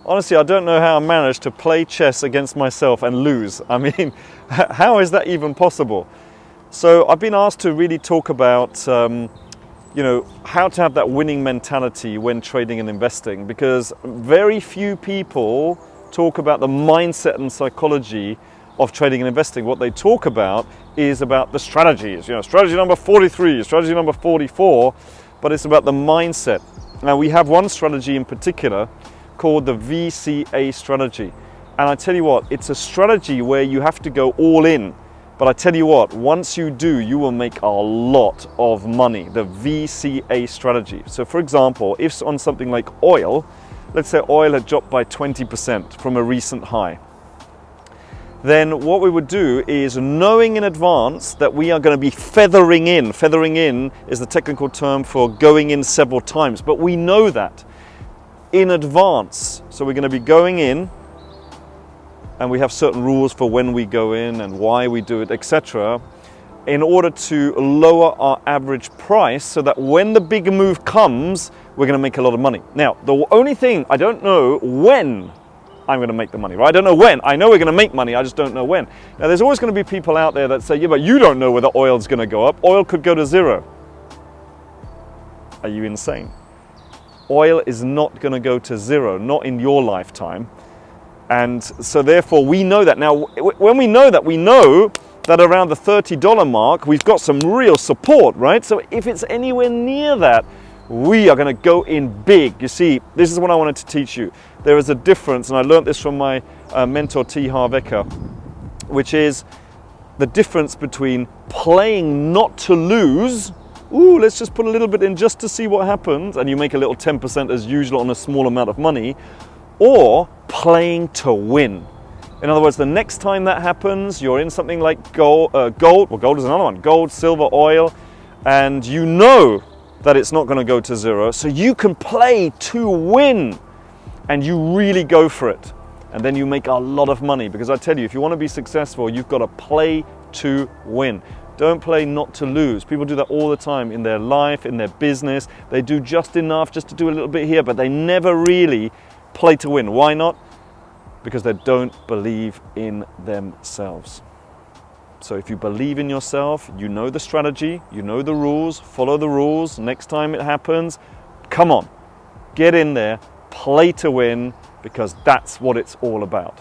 Honestly, I don't know how I managed to play chess against myself and lose. I mean, how is that even possible? So I've been asked to really talk about how to have that winning mentality when trading and investing, because very few people talk about the mindset and psychology of trading and investing. What they talk about is about the strategies, strategy number 43, strategy number 44, but it's about the mindset. Now, we have one strategy in particular called the VCA Strategy. And I tell you what, it's a strategy where you have to go all in. But I tell you what, once you do, you will make a lot of money, the VCA Strategy. So for example, if on something like oil, let's say oil had dropped by 20% from a recent high, then what we would do is, knowing in advance that we are going to be feathering in. Feathering in is the technical term for going in several times, but we know that in advance. So we're going to be going in, and we have certain rules for when we go in and why we do it, etc., in order to lower our average price so that when the big move comes, we're going to make a lot of money. Now, the only thing, I don't know when I'm going to make the money, right? I don't know when. I know we're going to make money, I just don't know when. Now, there's always going to be people out there that say, yeah, but you don't know whether oil's going to go up. Oil could go to zero. Are you insane? Oil is not going to go to zero, not in your lifetime. And so therefore we know that. Now, when we know that around the $30 mark, we've got some real support, right? So if it's anywhere near that, we are going to go in big. You see, this is what I wanted to teach you. There is a difference, and I learned this from my mentor, T. Harv Eker, which is the difference between playing not to lose. Ooh, let's just put a little bit in just to see what happens, and you make a little 10% as usual on a small amount of money, or playing to win. In other words, the next time that happens, you're in something like gold, well, gold is another one, gold, silver, oil, and you know that it's not going to go to zero, so you can play to win, and you really go for it. And then you make a lot of money, because I tell you, if you want to be successful, you've got to play to win. Don't play not to lose. People do that all the time in their life, in their business. They do just enough just to do a little bit here, but they never really play to win. Why not? Because they don't believe in themselves. So if you believe in yourself, you know the strategy, you know the rules, follow the rules. Next time it happens, come on, get in there, play to win, because that's what it's all about.